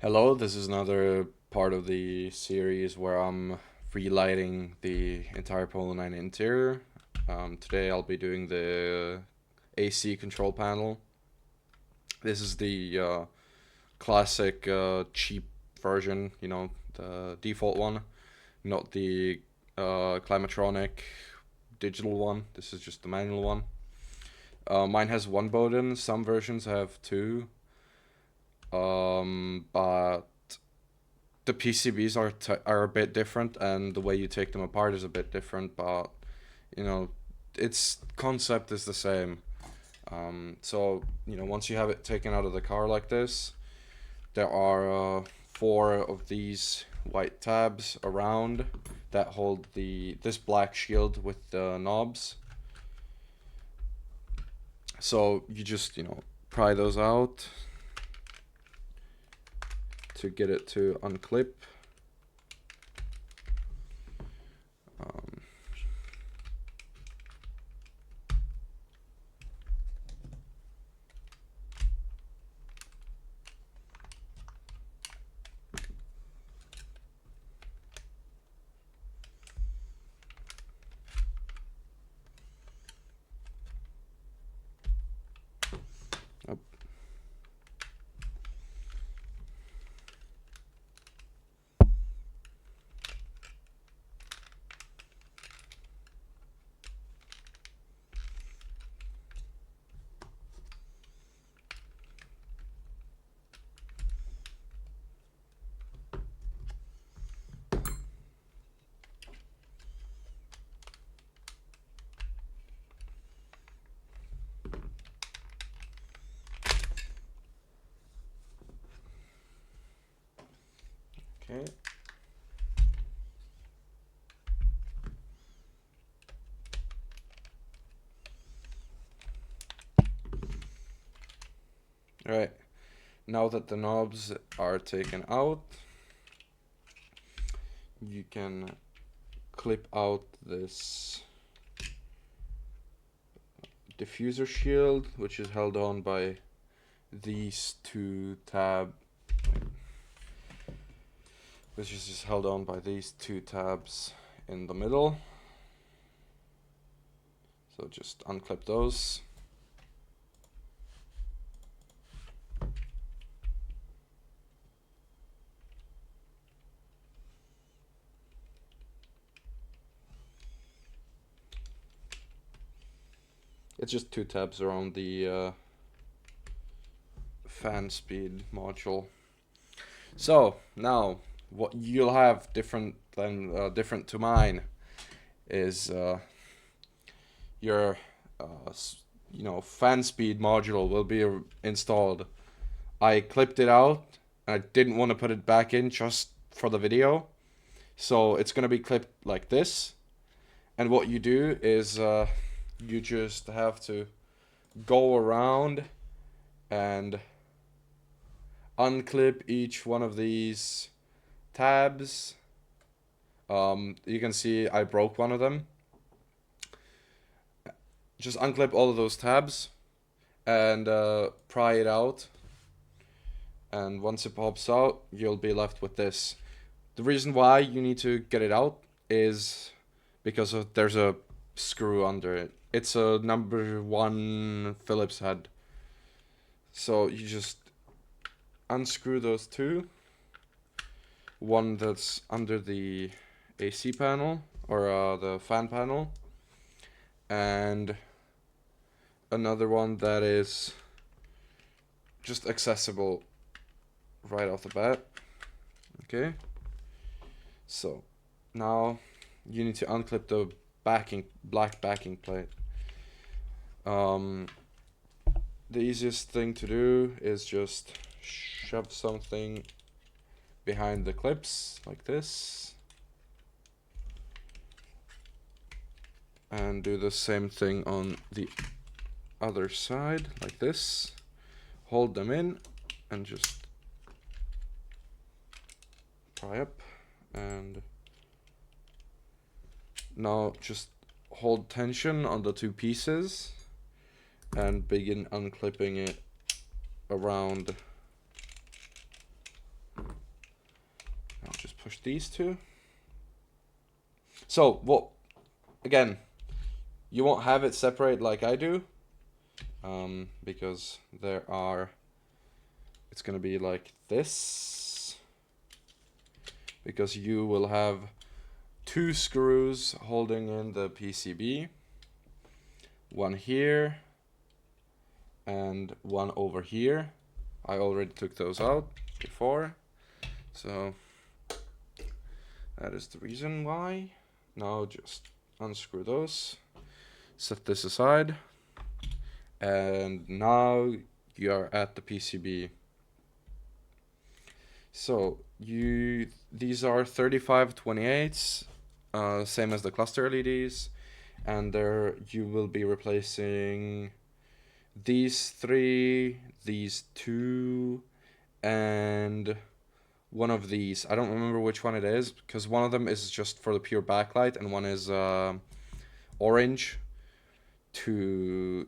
Hello, this is another part of the series where I'm relighting the entire Polo 9 interior. Today I'll be doing the AC control panel. This is the classic cheap version, the default one, not the Climatronic digital one. This is just the manual one. Mine has one button, some versions have two. But the PCBs are a bit different, and the way you take them apart is a bit different. But you know, its concept is the same. So once you have it taken out of the car like this, there are four of these white tabs around that hold this black shield with the knobs. So you just pry those out to get it to unclip. Um, okay. All right. Now that the knobs are taken out, you can clip out this diffuser shield, which is held on by these two which is just held on by these two tabs in the middle. So just unclip those. It's just two tabs around the fan speed module. So now what you'll have different to mine is your fan speed module will be installed. I clipped it out. I didn't want to put it back in just for the video, so it's gonna be clipped like this. And what you do is you just have to go around and unclip each one of these tabs. You can see I broke one of them. Just unclip all of those tabs and pry it out. And once it pops out, you'll be left with this. The reason why you need to get it out is because there's a screw under it. It's a number 1 Phillips head. So you just unscrew those two. One that's under the AC panel, or the fan panel, and another one that is just accessible right off the bat. Okay, so now you need to unclip the black backing plate. The easiest thing to do is just shove something behind the clips like this, and do the same thing on the other side like this. Hold them in and just pry up, and now just hold tension on the two pieces and begin unclipping it around push these two. So, what? Again, you won't have it separate like I do, because it's gonna be like this, because you will have two screws holding in the PCB, one here and one over here. I already took those out before, so that is the reason why. Now just unscrew those, set this aside, and now you are at the PCB. So these are 3528s, same as the cluster LEDs, and there you will be replacing these three, these two, and one of these. I don't remember which one it is, because one of them is just for the pure backlight and one is orange to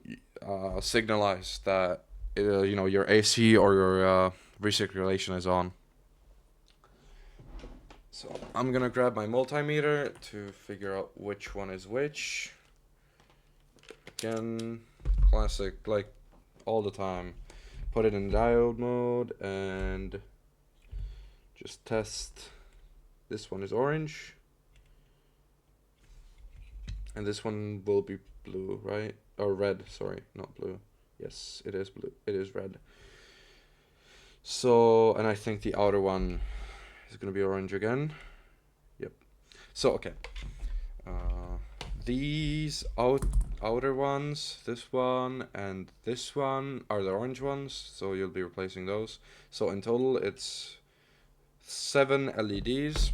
signalize that you know, your AC or your recirculation is on. So I'm gonna grab my multimeter to figure out which one is which. Again, classic, like all the time. Put it in diode mode and just test. This one is orange. And this one will be blue, right? Or red, sorry, not blue. Yes, it is blue. It is red. So, and I think the outer one is gonna be orange again. Yep. So, okay. These outer ones, this one and this one, are the orange ones, so you'll be replacing those. So in total it's 7 LEDs.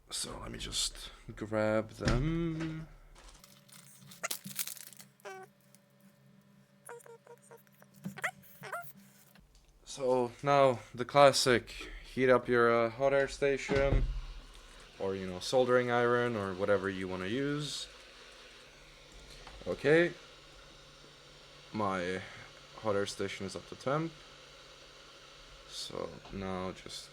So let me just grab them. So now the classic, heat up your hot air station, or you know, soldering iron, or whatever you want to use. Okay, my hot air station is up to temp, so now just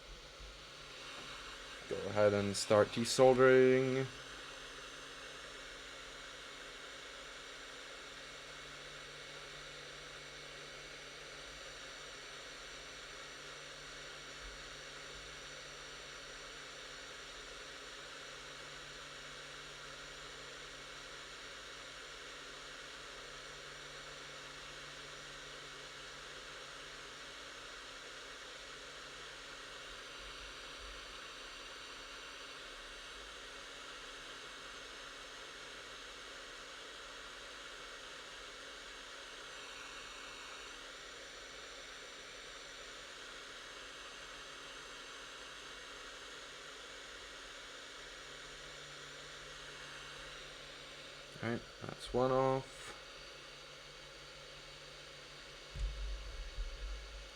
go ahead and start desoldering. Alright, that's one off.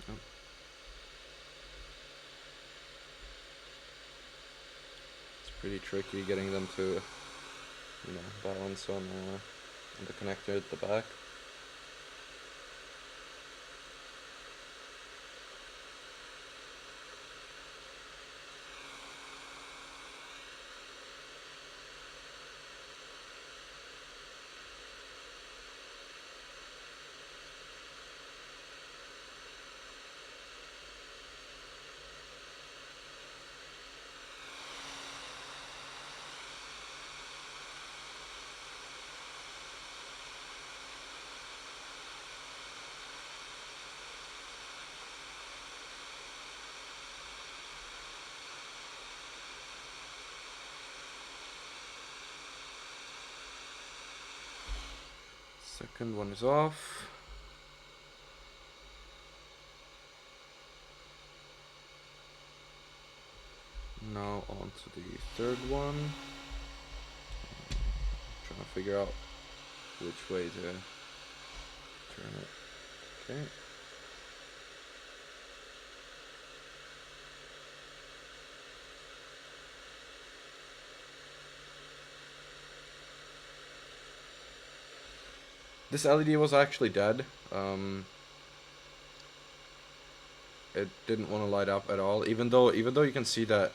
Oh. It's pretty tricky getting them to, you know, balance on the connector at the back. Second one is off. Now on to the third one. Trying to figure out which way to turn it. Okay. This LED was actually dead. it didn't want to light up at all. Even though you can see that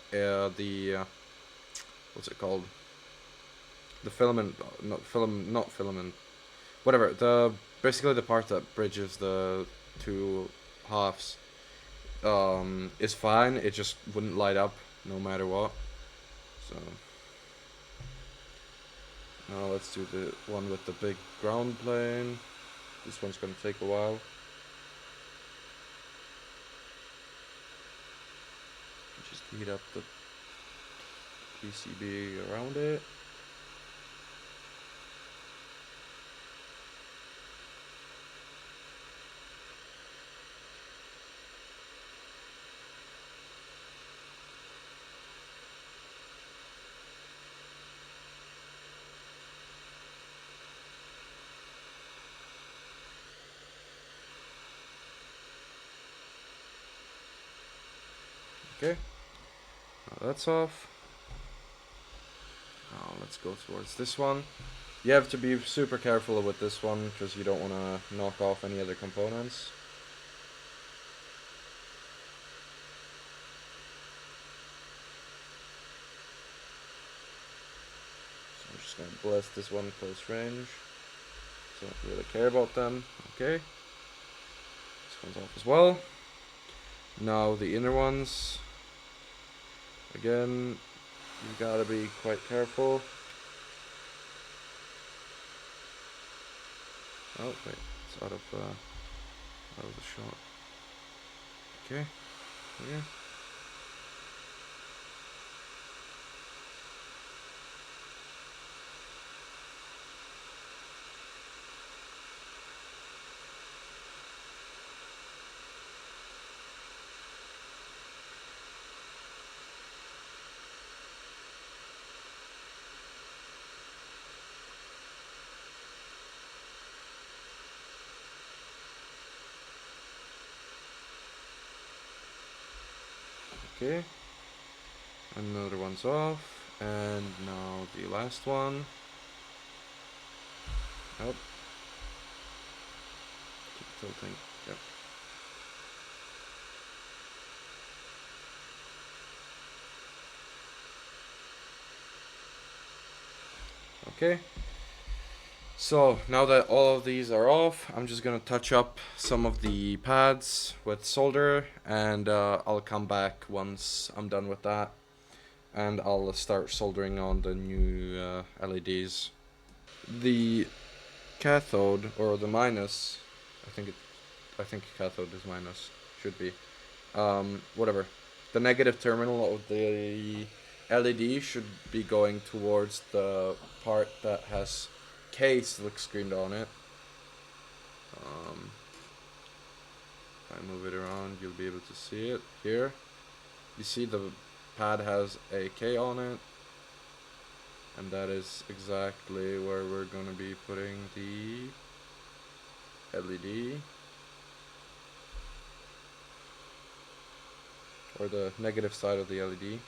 what's it called? The filament, not filament, whatever. The basically the part that bridges the two halves is fine. It just wouldn't light up no matter what. So now let's do the one with the big ground plane. This one's gonna take a while. Just heat up the PCB around it. Okay, now that's off. Now let's go towards this one. You have to be super careful with this one because you don't want to knock off any other components. So I'm just going to blast this one close range. So I don't really care about them. Okay. This one's off as well. Now the inner ones. Again, you gotta be quite careful. Oh wait, it's out of the shot. Okay, yeah. Okay, another one's off, and now the last one. Oh, keep tilting. Yep. Okay. So now that all of these are off, I'm just gonna touch up some of the pads with solder, and I'll come back once I'm done with that, and I'll start soldering on the new LEDs. The cathode, or the minus, I think cathode is minus, should be. Whatever. The negative terminal of the LED should be going towards the part that has K silk screened on it. If I move it around, you'll be able to see it here. You see the pad has a K on it, and that is exactly where we're going to be putting the LED, or the negative side of the LED.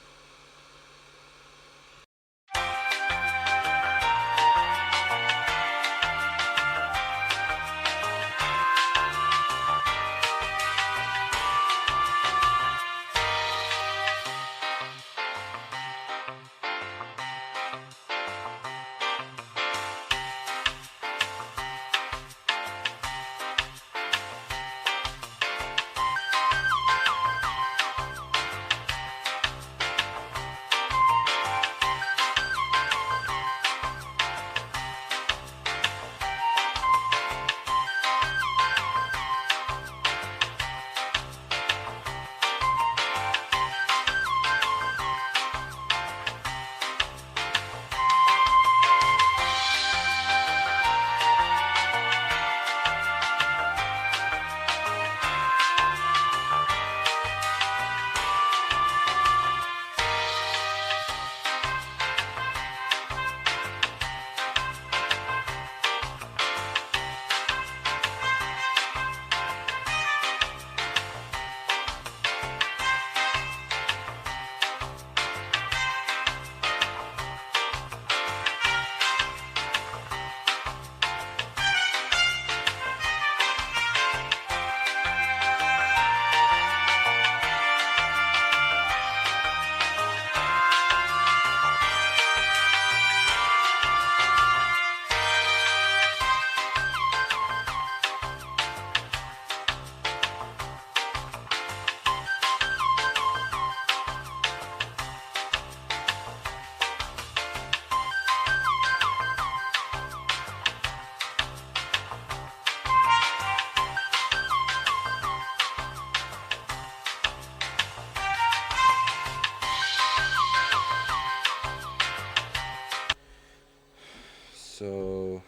So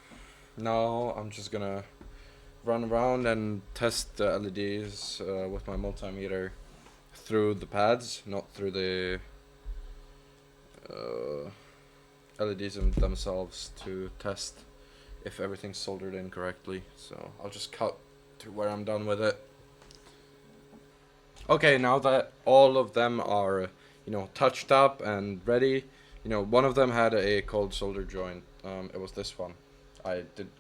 now I'm just gonna run around and test the LEDs with my multimeter through the pads, not through the LEDs in themselves, to test if everything's soldered in correctly. So I'll just cut to where I'm done with it. Okay, now that all of them are, touched up and ready, one of them had a cold solder joint. It was this one.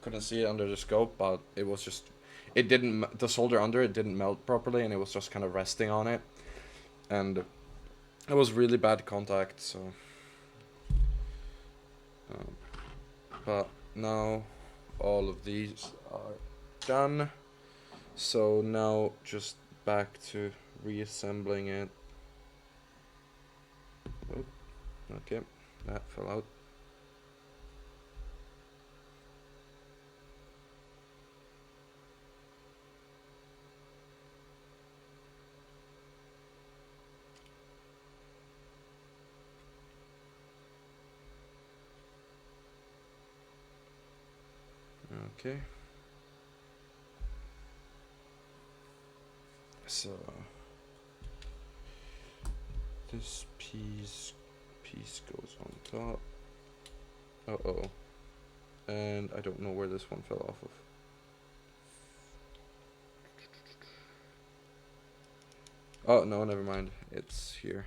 Couldn't see it under the scope, but it was just, the solder under it didn't melt properly, and it was just kind of resting on it, and it was really bad contact. So, but now all of these are done. So now just back to reassembling it. Oh, okay, that fell out. Okay. So this piece goes on top. Uh-oh. And I don't know where this one fell off of. Oh, no, never mind. It's here.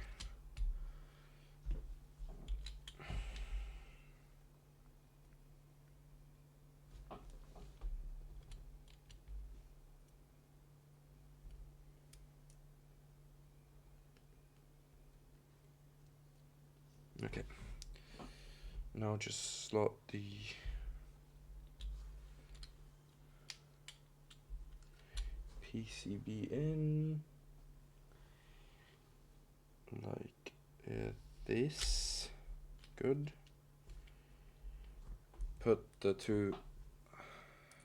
Okay. Now just slot the PCB in like this. Good. Put the two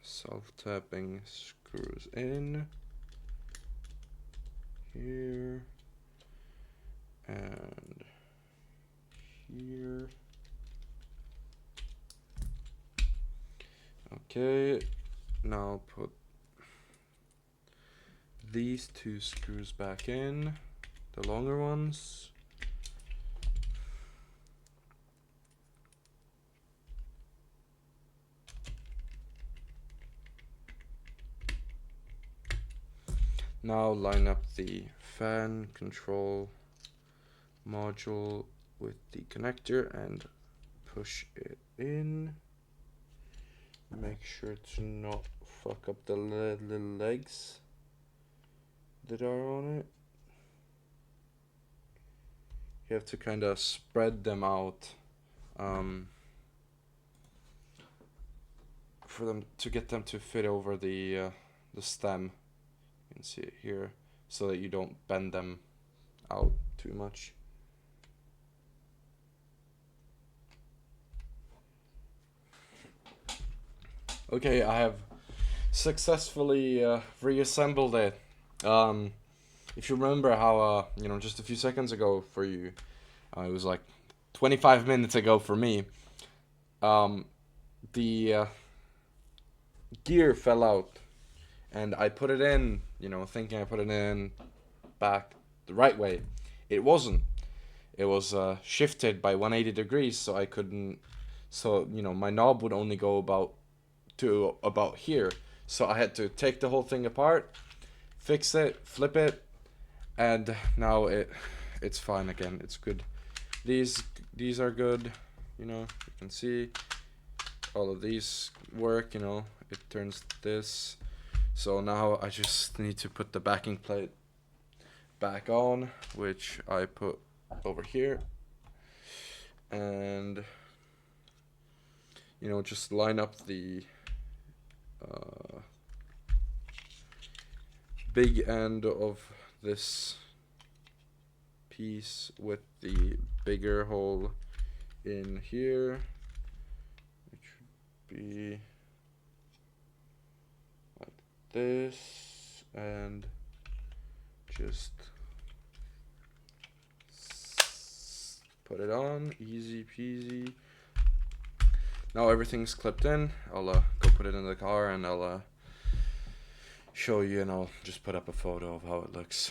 self-tapping screws in here and here. Okay, now put these two screws back in, the longer ones. Now line up the fan control module with the connector and push it in. Make sure to not fuck up the little legs that are on it. You have to kind of spread them out for them to get them to fit over the stem. You can see it here, so that you don't bend them out too much. Okay, I have successfully reassembled it. If you remember how, just a few seconds ago for you, it was like 25 minutes ago for me, the gear fell out, and I put it in, thinking I put it in back the right way. It wasn't. It was shifted by 180 degrees, so I couldn't, my knob would only go about here. So I had to take the whole thing apart, fix it, flip it, and now it's fine again. It's good. These are good, you can see all of these work, it turns this. So now I just need to put the backing plate back on, which I put over here, and just line up the big end of this piece with the bigger hole in here, which should be like this, and just put it on, easy peasy. Now everything's clipped in. I'll go put it in the car and I'll show you, and I'll just put up a photo of how it looks.